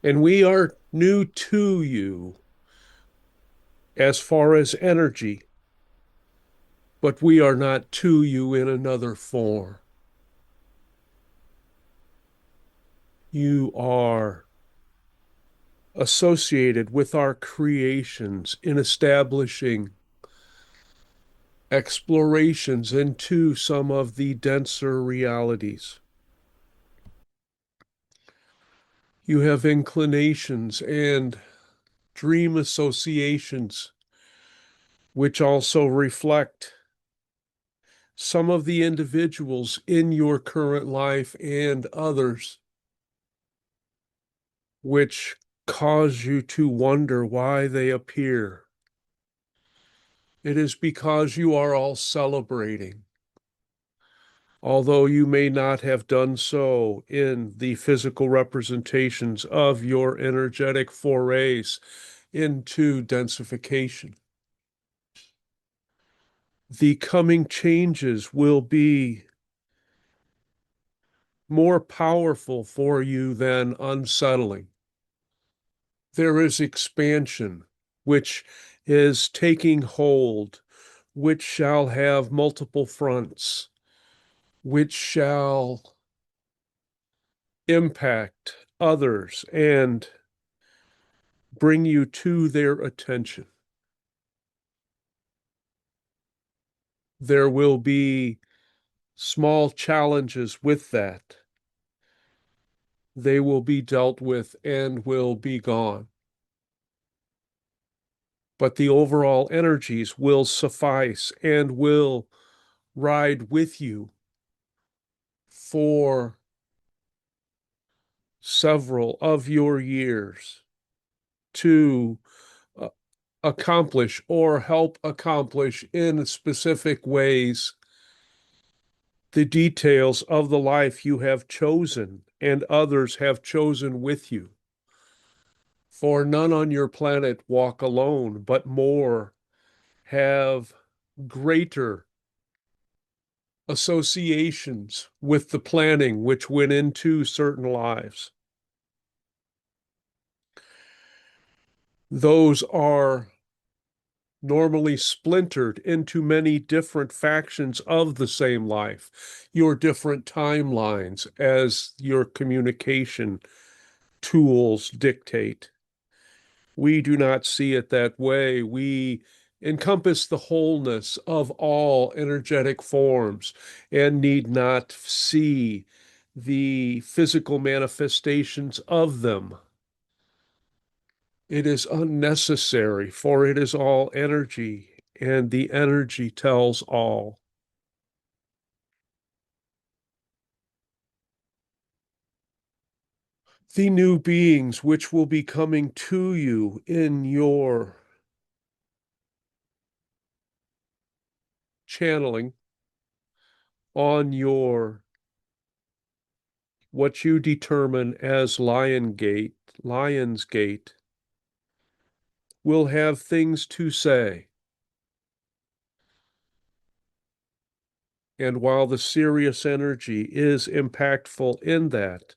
And we are new to you as far as energy, but we are not to you in another form. You are associated with our creations in establishing explorations into some of the denser realities. You have inclinations and dream associations, which also reflect some of the individuals in your current life and others, which cause you to wonder why they appear. It is because you are all celebrating, although you may not have done so in the physical representations of your energetic forays into densification. The coming changes will be more powerful for you than unsettling. There is expansion, which is taking hold, which shall have multiple fronts, which shall impact others and bring you to their attention. There will be small challenges with that. They will be dealt with and will be gone. But the overall energies will suffice and will ride with you for several of your years to uh, accomplish or help accomplish in specific ways the details of the life you have chosen and others have chosen with you. For none on your planet walk alone, but more have greater associations with the planning which went into certain lives. Those are normally splintered into many different factions of the same life, your different timelines as your communication tools dictate. We do not see it that way. We encompass the wholeness of all energetic forms and need not see the physical manifestations of them. It is unnecessary, for it is all energy, and the energy tells all. The new beings which will be coming to you in your channeling, on your what you determine as Lion's Gate, will have things to say. And while the serious energy is impactful in that,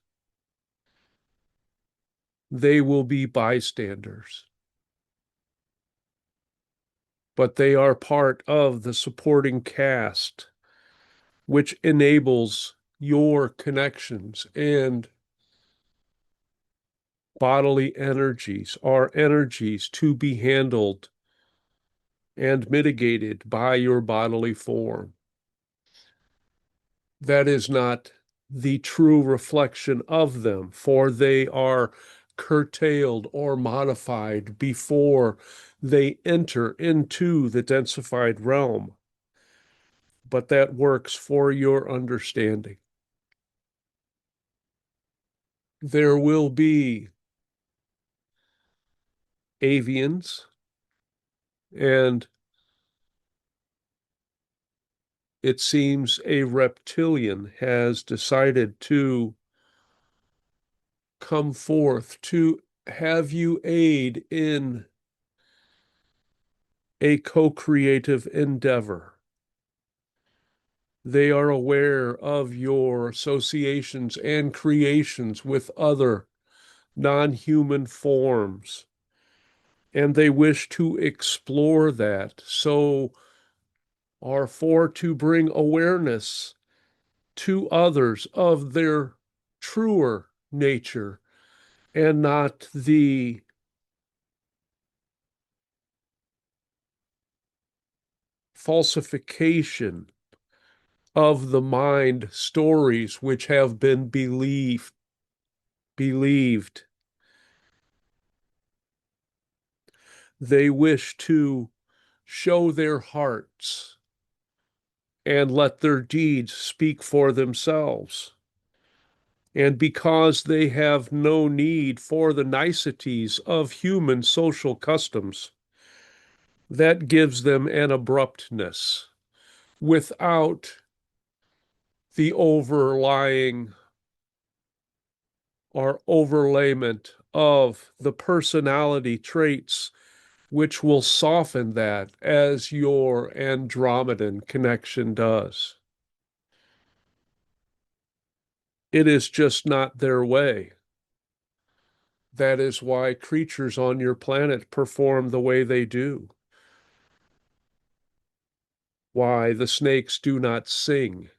they will be bystanders. But they are part of the supporting cast, which enables your connections and bodily energies are energies to be handled and mitigated by your bodily form. That is not the true reflection of them, for they are curtailed or modified before they enter into the densified realm. But that works for your understanding. There will be avians, and it seems a reptilian has decided to come forth to have you aid in a co-creative endeavor. They are aware of your associations and creations with other non-human forms, and they wish to explore that. So are for to bring awareness to others of their truer nature and not the falsification of the mind stories which have been believed. They wish to show their hearts and let their deeds speak for themselves. And because they have no need for the niceties of human social customs, that gives them an abruptness without the overlying or overlayment of the personality traits which will soften that as your Andromedan connection does. It is just not their way. That is why creatures on your planet perform the way they do. Why the snakes do not sing.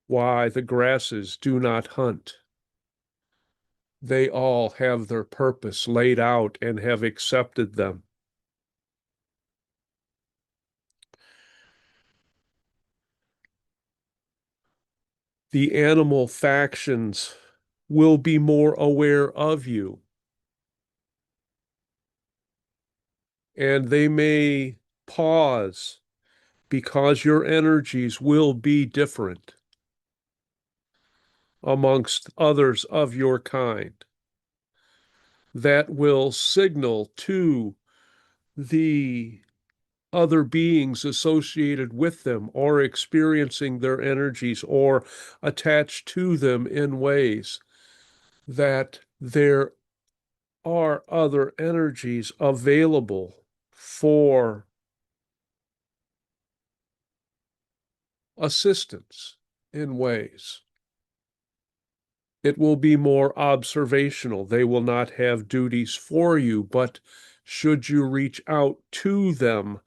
Why the grasses do not hunt. They all have their purpose laid out and have accepted them. The animal factions will be more aware of you, and they may pause because your energies will be different amongst others of your kind. That will signal to the other beings associated with them or experiencing their energies or attached to them in ways that there are other energies available for assistance in ways. It will be more observational. They will not have duties for you, but should you reach out to them,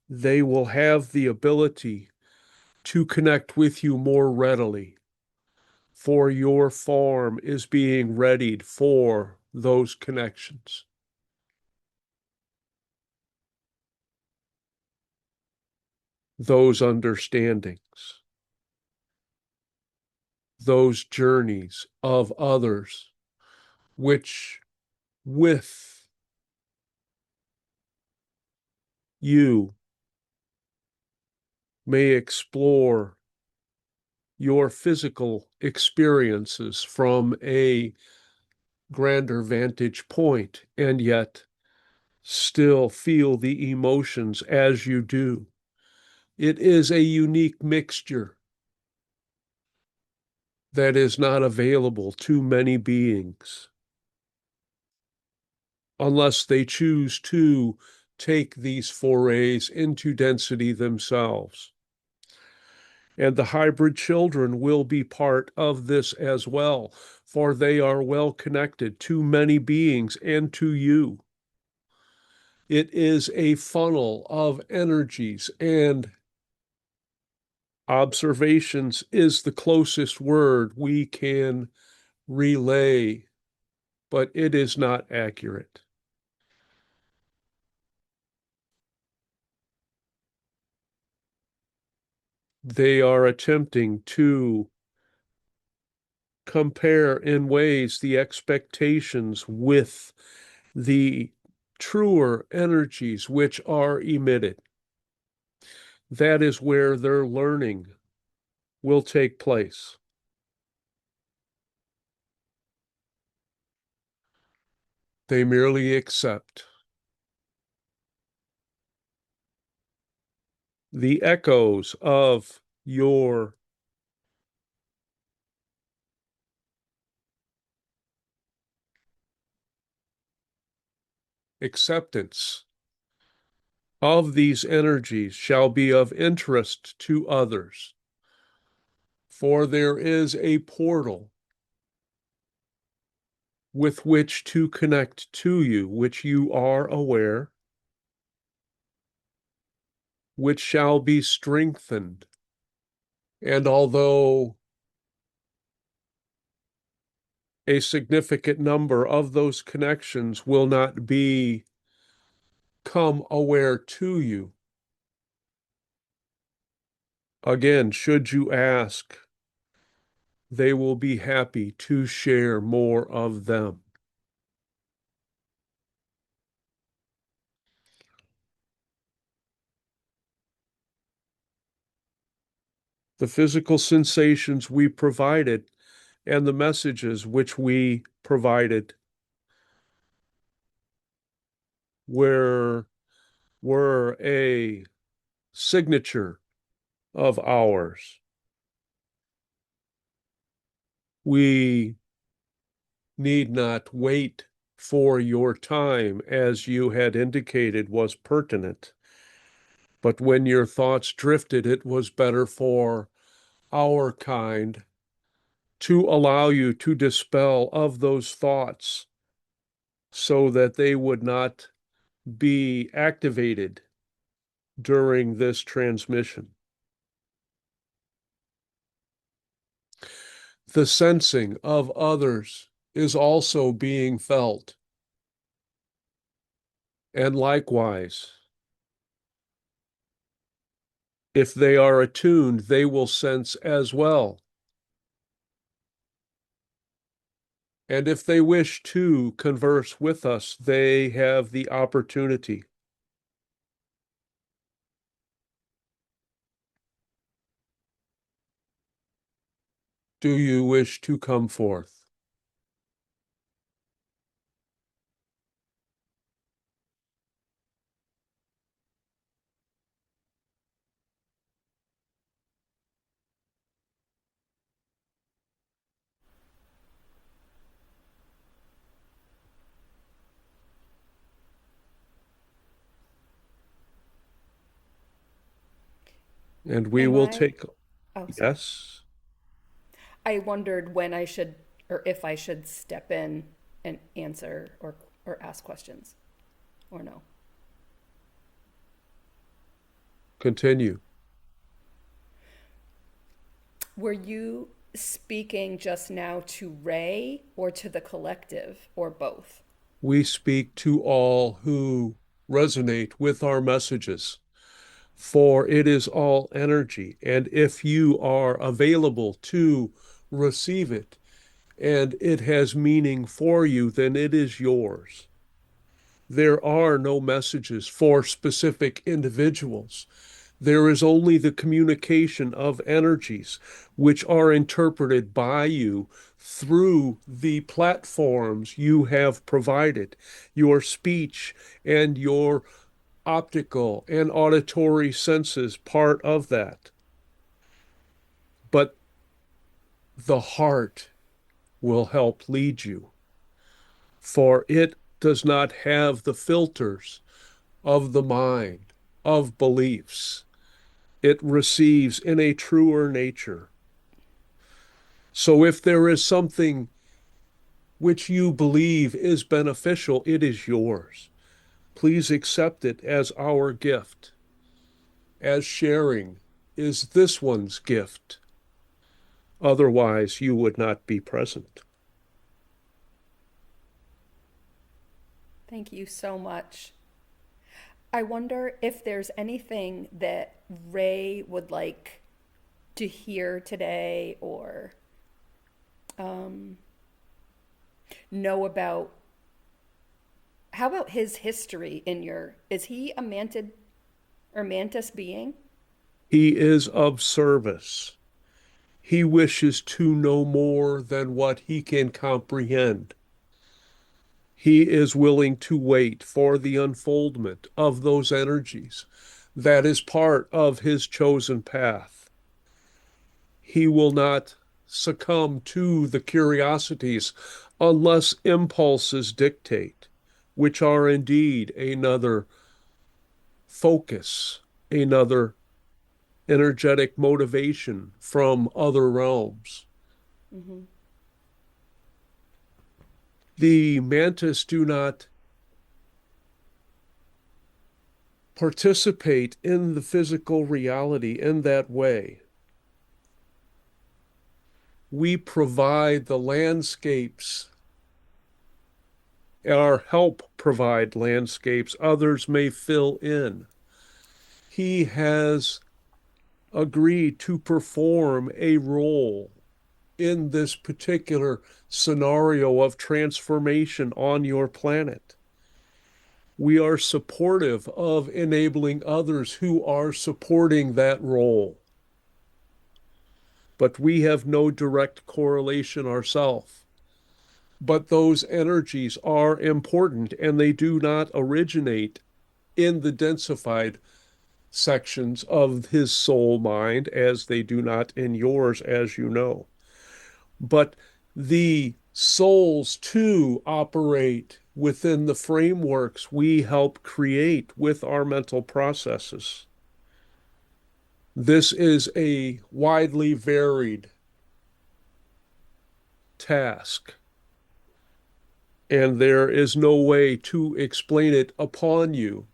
they will have the ability to connect with you more readily, for your form is being readied for those connections, those understandings, those journeys of others, which with you may explore your physical experiences from a grander vantage point and yet still feel the emotions as you do. It is a unique mixture that is not available to many beings unless they choose to take these forays into density themselves. And the hybrid children will be part of this as well, for they are well connected to many beings and to you. It is a funnel of energies, and observations is the closest word we can relay, but it is not accurate. They are attempting to compare in ways the expectations with the truer energies which are emitted. That is where their learning will take place. They merely accept the echoes of your acceptance of these energies shall be of interest to others. For there is a portal with which to connect to you, which you are aware, which shall be strengthened. And although a significant number of those connections will not become aware to you, again, should you ask, they will be happy to share more of them. The physical sensations we provided and the messages which we provided were, were a signature of ours. We need not wait for your time, as you had indicated was pertinent. But when your thoughts drifted, it was better for our kind to allow you to dispel of those thoughts so that they would not be activated during this transmission. The sensing of others is also being felt. And likewise, if they are attuned, they will sense as well. And if they wish to converse with us, they have the opportunity. Do you wish to come forth? And we Am will I? take, Oh, sorry. yes, I wondered when I should, or if I should step in and answer or ask questions, or no. continue. Were you speaking just now to Ray or to the collective or both? We speak to all who resonate with our messages, for it is all energy. And if you are available to receive it and it has meaning for you, then it is yours. There are no messages for specific individuals. There is only the communication of energies which are interpreted by you through the platforms you have provided, your speech and your optical and auditory senses, part of that. But the heart will help lead you, for it does not have the filters of the mind, of beliefs. It receives in a truer nature. So if there is something which you believe is beneficial, it is yours. Please accept it as our gift, as sharing is this one's gift. Otherwise, you would not be present. Thank you so much. I wonder if there's anything that Ray would like to hear today or um, know about. How about his history in your? Is he a mantid or mantis being? He is of service. He wishes to know more than what he can comprehend. He is willing to wait for the unfoldment of those energies. That is part of his chosen path. He will not succumb to the curiosities unless impulses dictate, which are indeed another focus, another energetic motivation from other realms. Mm-hmm. The mantis do not participate in the physical reality in that way. We provide the landscapes, our help provide landscapes, others may fill in. He has agreed to perform a role in this particular scenario of transformation on your planet. We are supportive of enabling others who are supporting that role. But we have no direct correlation ourselves. But those energies are important and they do not originate in the densified sections of his soul mind, as they do not in yours, as you know. But the souls too operate within the frameworks we help create with our mental processes. This is a widely varied task, and there is no way to explain it upon you.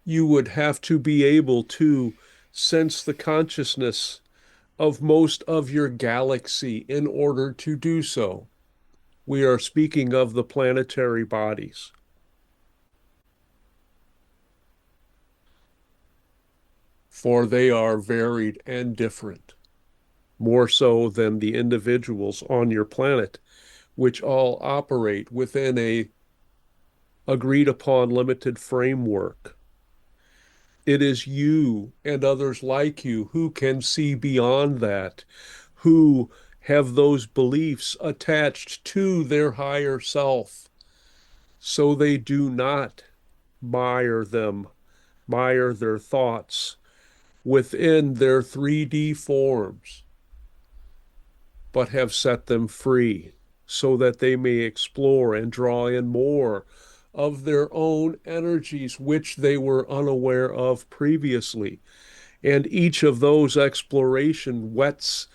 You would have to be able to sense the consciousness of most of your galaxy in order to do so. We are speaking of the planetary bodies. For they are varied and different, more so than the individuals on your planet, which all operate within a agreed upon limited framework. It is you and others like you who can see beyond that, who have those beliefs attached to their higher self, so they do not mire their thoughts within their 3D forms, but have set them free so that they may explore and draw in more of their own energies, which they were unaware of previously. And each of those exploration whets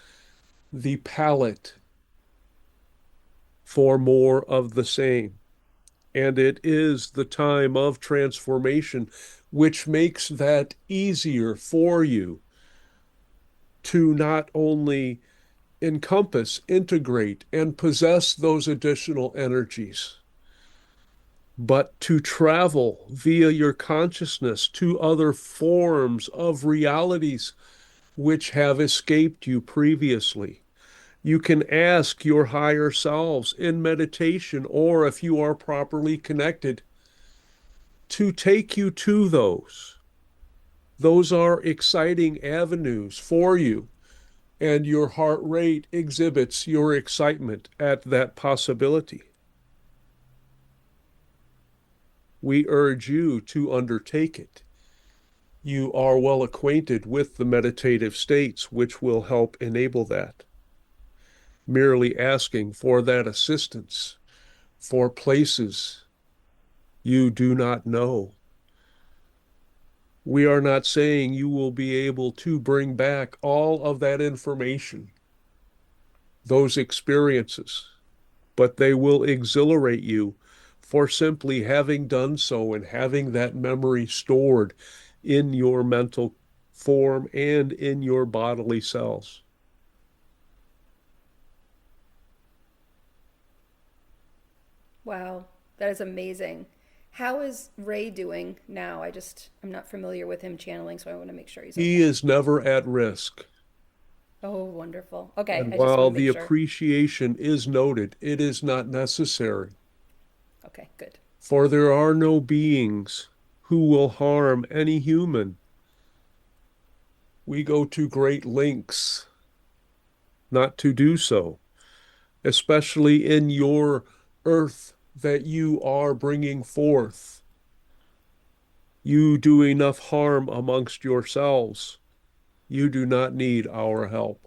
the palate for more of the same. And it is the time of transformation, which makes that easier for you to not only encompass, integrate, and possess those additional energies, but to travel via your consciousness to other forms of realities which have escaped you previously. You can ask your higher selves in meditation, or if you are properly connected, to take you to those. Those are exciting avenues for you, and your heart rate exhibits your excitement at that possibility. We urge you to undertake it. You are well acquainted with the meditative states which will help enable that. Merely asking for that assistance for places you do not know. We are not saying you will be able to bring back all of that information, those experiences, but they will exhilarate you for simply having done so and having that memory stored in your mental form and in your bodily cells. Wow, that is amazing. How is Ray doing now? I'm not familiar with him channeling, so I want to make sure he's He okay. is never at risk. Oh, wonderful. Okay, And I just want while to the make sure. appreciation is noted, it is not necessary, Okay, good. for there are no beings who will harm any human. We go to great lengths not to do so, especially in your earth that you are bringing forth. You do enough harm amongst yourselves. You do not need our help.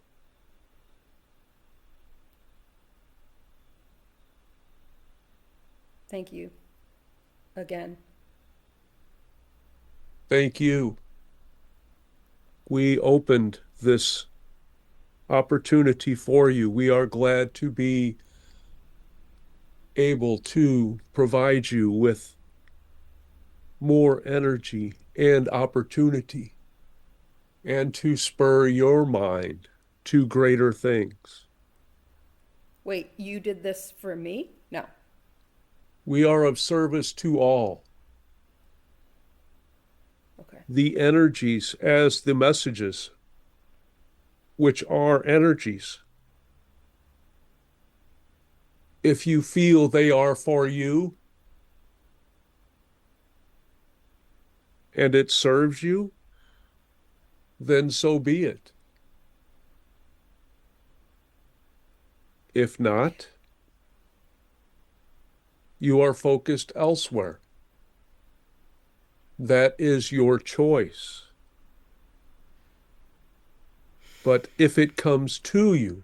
Thank you again. Thank you. We opened this opportunity for you. We are glad to be able to provide you with more energy and opportunity and to spur your mind to greater things. Wait, you did this for me? No. We are of service to all. Okay. The energies as the messages, which are energies. If you feel they are for you and it serves you, then so be it. If not, you are focused elsewhere. That is your choice. But if it comes to you,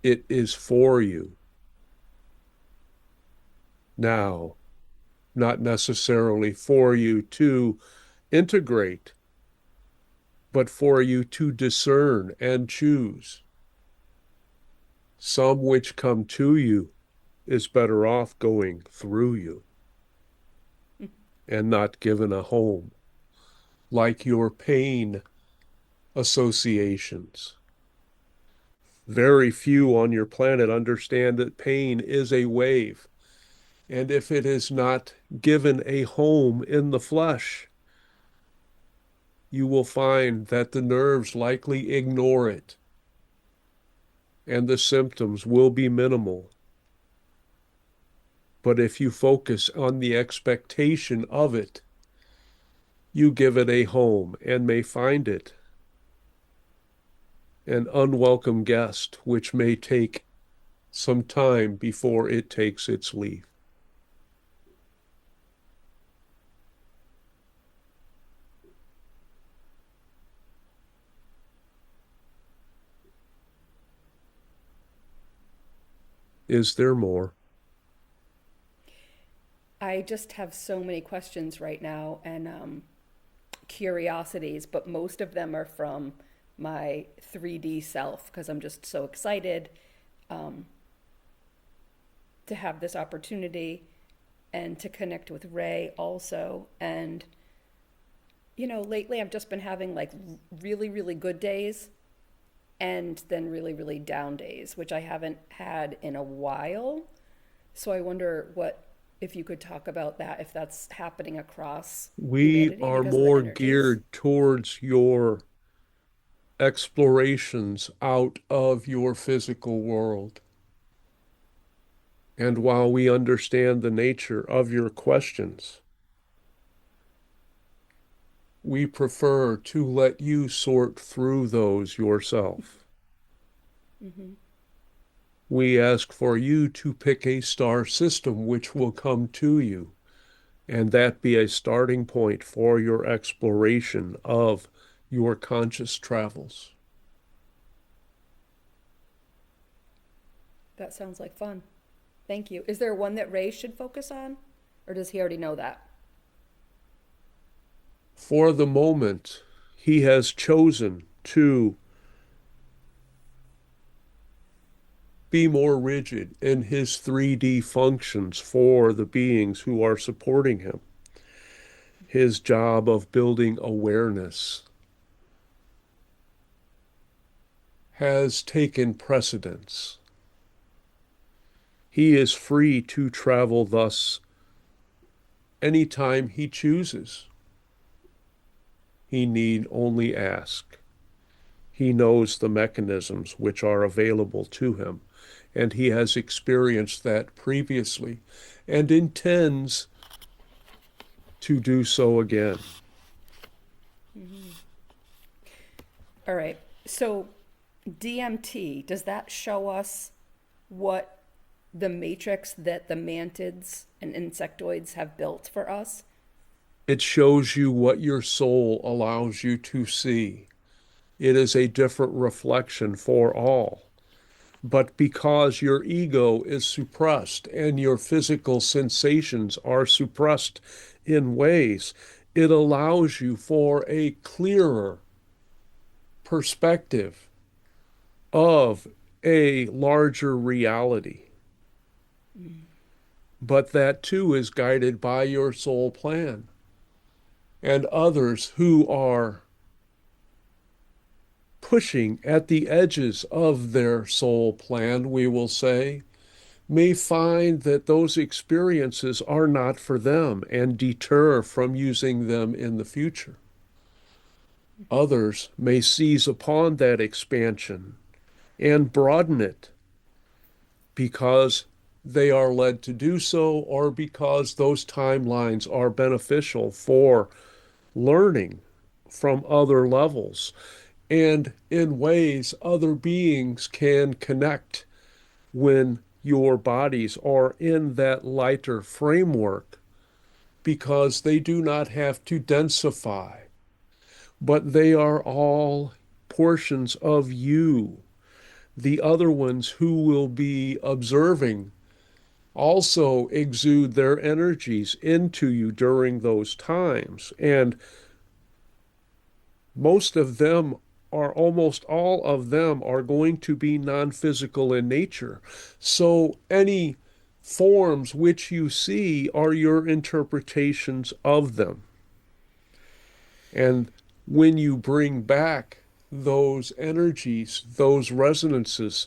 it is for you. Now, not necessarily for you to integrate, but for you to discern and choose. Some which come to you is better off going through you and not given a home, like your pain associations. Very few on your planet understand that pain is a wave. And if it is not given a home in the flesh, you will find that the nerves likely ignore it and the symptoms will be minimal. But if you focus on the expectation of it, you give it a home and may find it an unwelcome guest, which may take some time before it takes its leave. Is there more? I just have so many questions right now and curiosities, but most of them are from my 3D self because I'm just so excited um, to have this opportunity and to connect with Ray also. And, lately I've just been having like really, really good days and then really, really down days, which I haven't had in a while. So I wonder if you could talk about that, if that's happening across We humanity are because of the more energies. geared towards your explorations out of your physical world. And while we understand the nature of your questions, we prefer to let you sort through those yourself. Mm-hmm. We ask for you to pick a star system which will come to you, and that be a starting point for your exploration of your conscious travels. That sounds like fun. Thank you. Is there one that Ray should focus on? Or does he already know that? For the moment, he has chosen to be more rigid in his 3D functions for the beings who are supporting him. His job of building awareness has taken precedence. He is free to travel thus anytime he chooses. He need only ask. He knows the mechanisms which are available to him, and he has experienced that previously and intends to do so again. Mm-hmm. All right. So, DMT, does that show us what the matrix that the mantids and insectoids have built for us? It shows you what your soul allows you to see. It is a different reflection for all. But because your ego is suppressed and your physical sensations are suppressed in ways, it allows you for a clearer perspective of a larger reality. But that too is guided by your soul plan. And others who are pushing at the edges of their soul plan, we will say, may find that those experiences are not for them and deter from using them in the future. Others may seize upon that expansion and broaden it because they are led to do so or because those timelines are beneficial for learning from other levels and in ways other beings can connect when your bodies are in that lighter framework because they do not have to densify, but they are all portions of you. The other ones who will be observing also exude their energies into you during those times. And most of them are, almost all of them are going to be non-physical in nature. So any forms which you see are your interpretations of them. And when you bring back those energies, those resonances,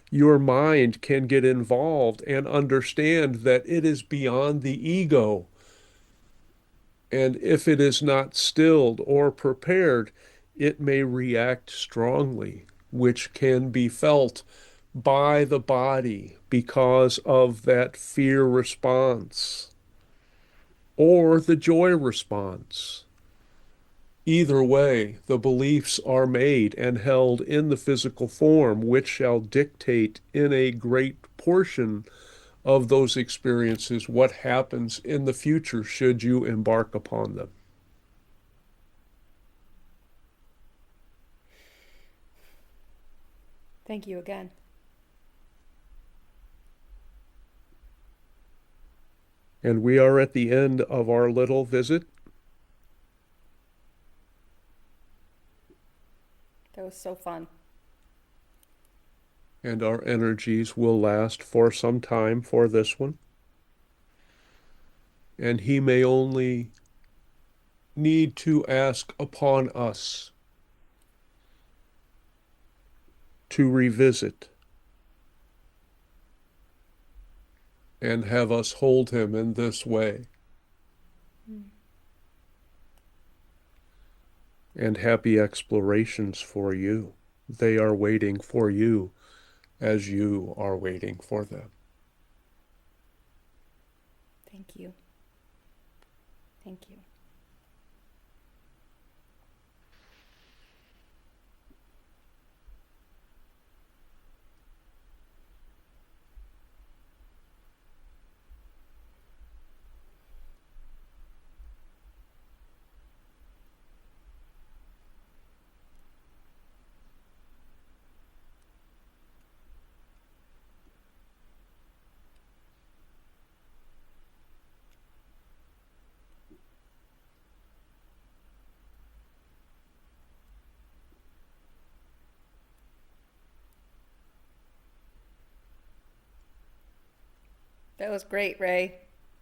your mind can get involved and understand that it is beyond the ego. And if it is not stilled or prepared, it may react strongly, which can be felt by the body because of that fear response or the joy response. Either way, the beliefs are made and held in the physical form, which shall dictate in a great portion of those experiences what happens in the future should you embark upon them. Thank you again. And we are at the end of our little visit. That was so fun. And our energies will last for some time for this one. And he may only need to ask upon us to revisit and have us hold him in this way. And happy explorations for you. They are waiting for you as you are waiting for them. Thank you. Thank you. That was great, Ray.